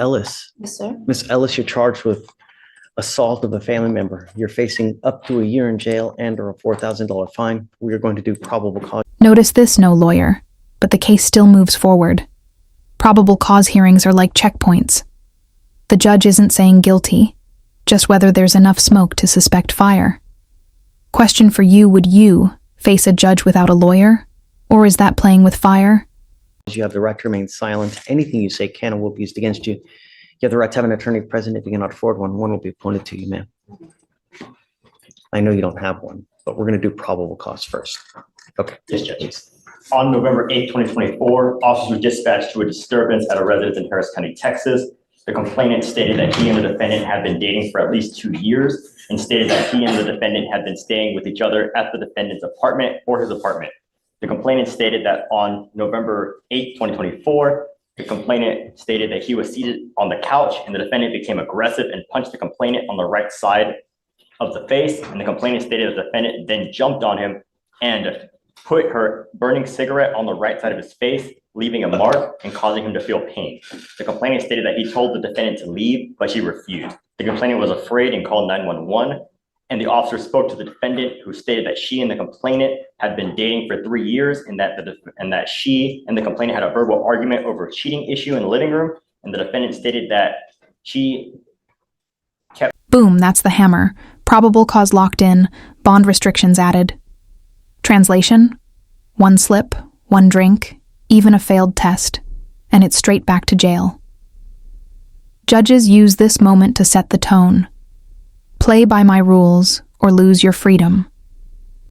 Ellis. Yes, sir. Miss Ellis, you're charged with assault of a family member. You're facing up to a year in jail and or a $4,000 fine. We are going to do probable cause. Notice this, no lawyer, but the case still moves forward. Probable cause hearings are like checkpoints. The judge isn't saying guilty, just whether there's enough smoke to suspect fire. Question for you, would you face a judge without a lawyer? Or is that playing with fire? You have the right to remain silent. Anything you say can and will be used against you. You have the right to have an attorney present. If you cannot afford one, one will be appointed to you, ma'am. I know you don't have one, but we're going to do probable cause first. Okay. Yes, Judge. On November 8th, 2024, officers were dispatched to a disturbance at a residence in Harris County, Texas. The complainant stated that he and the defendant had been dating for at least 2 years and stated that he and the defendant had been staying with each other at the defendant's apartment or his apartment. The complainant stated that on November 8th, 2024, the complainant stated that he was seated on the couch and the defendant became aggressive and punched the complainant on the right side of the face. And the complainant stated the defendant then jumped on him and put her burning cigarette on the right side of his face, leaving a mark and causing him to feel pain. The complainant stated that he told the defendant to leave, but she refused. The complainant was afraid and called 911. And the officer spoke to the defendant, who stated that she and the complainant had been dating for 3 years and that she and the complainant had a verbal argument over a cheating issue in the living room. And the defendant stated that she kept... Boom, that's the hammer. Probable cause locked in, bond restrictions added. Translation: one slip, one drink, even a failed test, and it's straight back to jail. Judges use this moment to set the tone. Play by my rules or lose your freedom.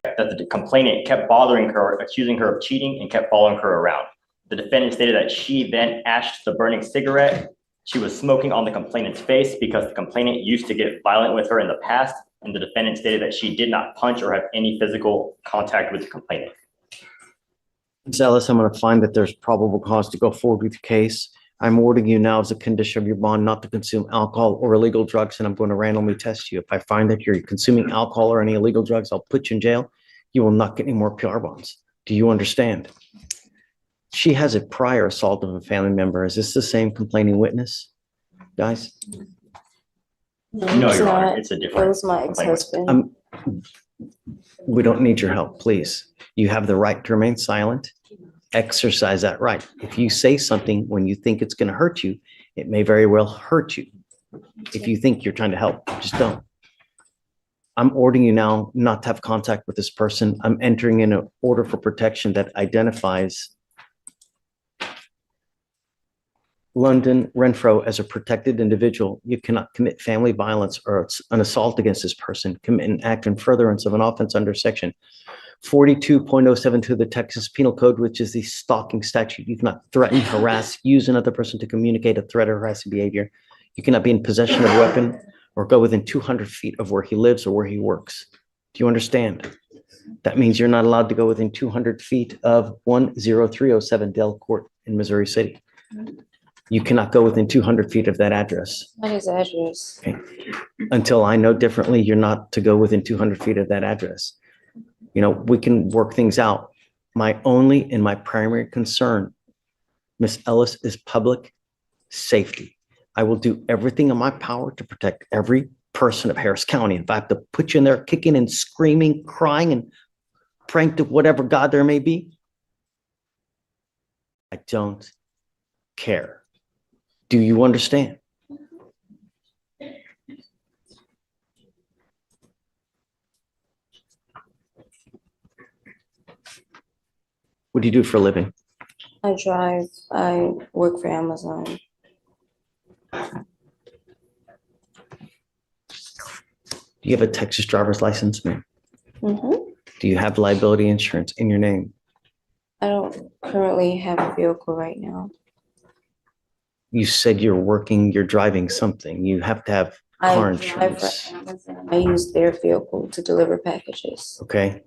That the complainant kept bothering her, accusing her of cheating, and kept following her around. The defendant stated that she then ashed the burning cigarette she was smoking on the complainant's face because the complainant used to get violent with her in the past, and the defendant stated that she did not punch or have any physical contact with the complainant. Ms. Ellis, I'm going to find that there's probable cause to go forward with the case. I'm ordering you now as a condition of your bond not to consume alcohol or illegal drugs, and I'm going to randomly test you. If I find that you're consuming alcohol or any illegal drugs, I'll put you in jail. You will not get any more PR bonds. Do you understand? She has a prior assault of a family member. Is this the same complaining witness, guys? No, Your Honor, it's a different. It was my ex-husband. We don't need your help, please. You have the right to remain silent. Exercise that right. If you say something when you think it's going to hurt you, it may very well hurt you. If you think you're trying to help, just don't. I'm ordering you now not to have contact with this person. I'm entering in an order for protection that identifies London Renfro as a protected individual. You cannot commit family violence or an assault against this person, commit an act in furtherance of an offense under section 42.072 of the Texas Penal Code, which is the stalking statute. You cannot threaten, harass, use another person to communicate a threat or harassing behavior. You cannot be in possession of a weapon or go within 200 feet of where he lives or where he works. Do you understand? That means you're not allowed to go within 200 feet of 10307 Dale Court in Missouri City. You cannot go within 200 feet of that address. What is the address? Okay. Until I know differently, you're not to go within 200 feet of that address. You know, we can work things out. My only and my primary concern, Miss Ellis, is public safety. I will do everything in my power to protect every person of Harris County. If I have to put you in there kicking and screaming, crying, and praying to whatever God there may be, I don't care. Do you understand? What do you do for a living? I drive. I work for Amazon. Do you have a Texas driver's license, ma'am? Mm-hmm. Do you have liability insurance in your name? I don't currently have a vehicle right now. You said you're driving something. You have to have car I drive insurance. for Amazon. I use their vehicle to deliver packages. Okay.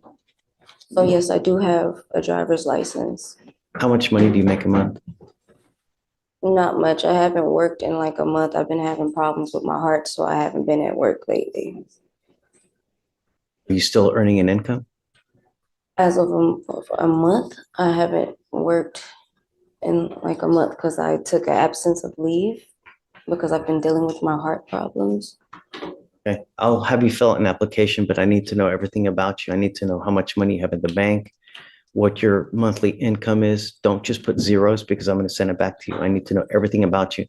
So yes, I do have a driver's license. How much money do you make a month? Not much. I haven't worked in like a month. I've been having problems with my heart, so I haven't been at work lately. Are you still earning an income? As of a month, I haven't worked in like a month because I took an absence of leave. because I've been dealing with my heart problems. Okay, I'll have you fill out an application, but I need to know everything about you. I need to know how much money you have in the bank, what your monthly income is. Don't just put zeros because I'm going to send it back to you. I need to know everything about you.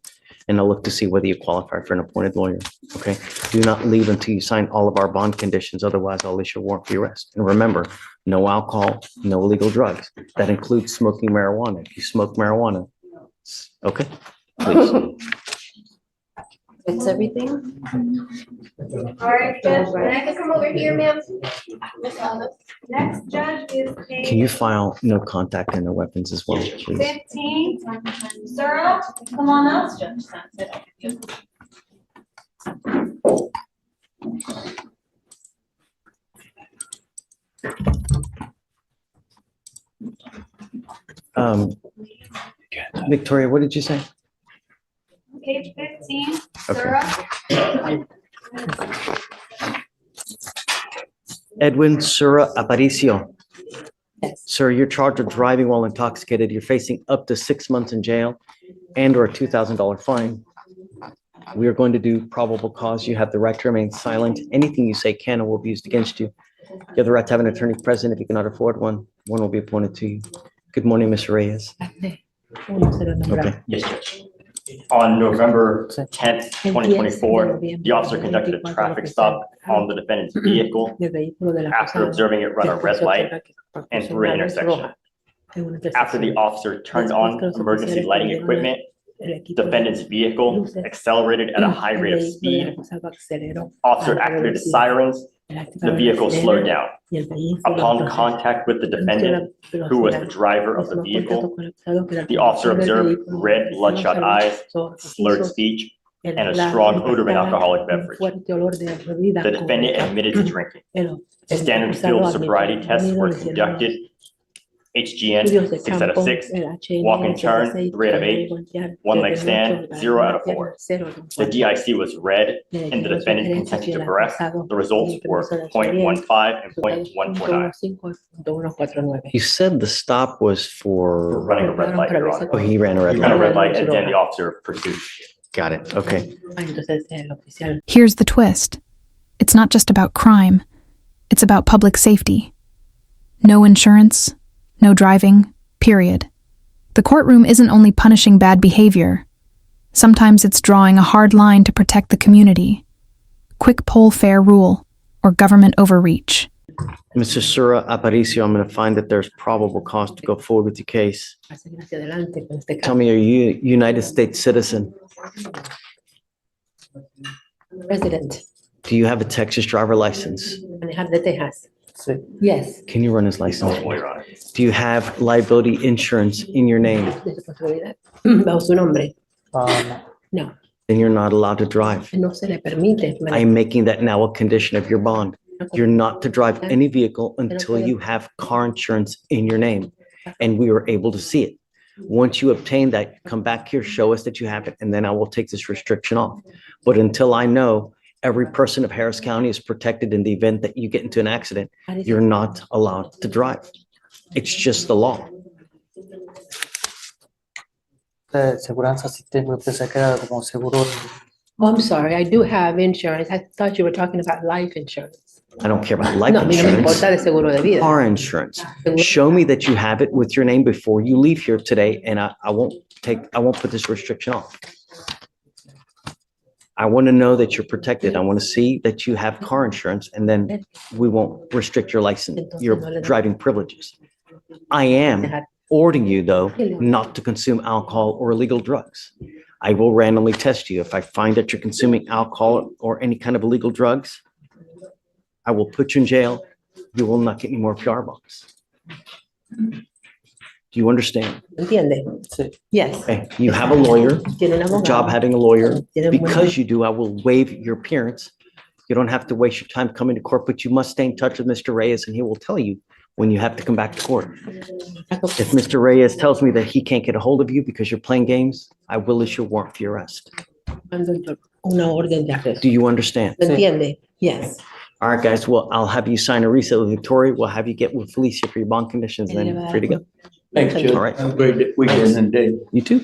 And I'll look to see whether you qualify for an appointed lawyer. Okay? Do not leave until you sign all of our bond conditions. Otherwise, I'll issue a warrant for your arrest. And remember, no alcohol, no illegal drugs. That includes smoking marijuana. If you smoke marijuana, okay? Please. It's everything. All right, Judge, can I just come over here, ma'am? Next judge is Can you case file no contact and no weapons as well, please? 15. Sir, come on up. Victoria, what did you say? Page 15, Okay. Sarah. Edwin Sura Aparicio. Sir, you're charged with driving while intoxicated. You're facing up to 6 months in jail and or a $2,000 fine. We are going to do probable cause. You have the right to remain silent. Anything you say can and will be used against you. You have the right to have an attorney present. If you cannot afford one, one will be appointed to you. Good morning, Ms. Reyes. Okay. Yes, Judge. On November 10th, 2024, the officer conducted a traffic stop on the defendant's vehicle after observing it run a red light and through an intersection. After the officer turned on emergency lighting equipment, defendant's vehicle accelerated at a high rate of speed. Officer activated sirens. The vehicle slowed down. Upon contact with the defendant, who was the driver of the vehicle, the officer observed red bloodshot eyes, slurred speech, and a strong odor of an alcoholic beverage. The defendant admitted to drinking. Standard field sobriety tests were conducted. HGN, 6 out of 6. Walk and turn, 3 out of 8. One leg stand, 0 out of 4. The DIC was red and the defendant consented to arrest. The results were 0.15 and 0.149. You said the stop was For for, running a red light, Your Honor. oh, he ran a red He ran a light. red light and then the officer pursued. Got it. Okay. Here's the twist. It's not just about crime. It's about public safety. No insurance, no driving, period. The courtroom isn't only punishing bad behavior. Sometimes it's drawing a hard line to protect the community. Quick poll fair rule or government overreach. Mr. Sura Aparicio, I'm going to find that there's probable cause to go forward with your case. Tell me, are you a United States citizen? President, Do you have a Texas driver license? manejar de Texas. Yes. Can you run his license? Oh, Your Honor. Do you have liability insurance in your name? De responsabilidad. Bajo su nombre. No, Then you're not allowed to drive. no se le permite. I am making that now a condition of your bond. You're not to drive any vehicle until you have car insurance in your name. And we were able to see it. Once you obtain that, come back here, show us that you have it, and then I will take this restriction off. But until I know every person of Harris County is protected in the event that you get into an accident, you're not allowed to drive. It's just the law. Seguranza sistema, pensé que era como seguro. Oh, I'm sorry, I do have insurance. I thought you were talking about life insurance. I don't care about life No, a mí no me insurance. importa de seguro de vida. Car insurance. Show me that you have it with your name before you leave here today, and I won't put this restriction off. I want to know that you're protected. I want to see that you have car insurance, and then we won't restrict your license, your driving privileges. I am ordering you, though, not to consume alcohol or illegal drugs. I will randomly test you. If I find that you're consuming alcohol or any kind of illegal drugs, I will put you in jail. You will not get any more PR bonds. Do you understand? ¿Entiende? Sí. Yes. Okay, you have a lawyer, Tiene un abogado. job having a lawyer. Tiene un buen- Because you do, I will waive your appearance. You don't have to waste your time coming to court, but you must stay in touch with Mr. Reyes and he will tell you when you have to come back to court. If Mr. Reyes tells me that he can't get a hold of you because you're playing games, I will issue a warrant for your arrest. Una orden de arresto. Do you understand? ¿Entiende? Yes. All right, guys, well, I'll have you sign a reset with Victoria. We'll have you get with Felicia for your bond conditions and then free to go. Thanks, Judge. All right. Have a great weekend and day. You too.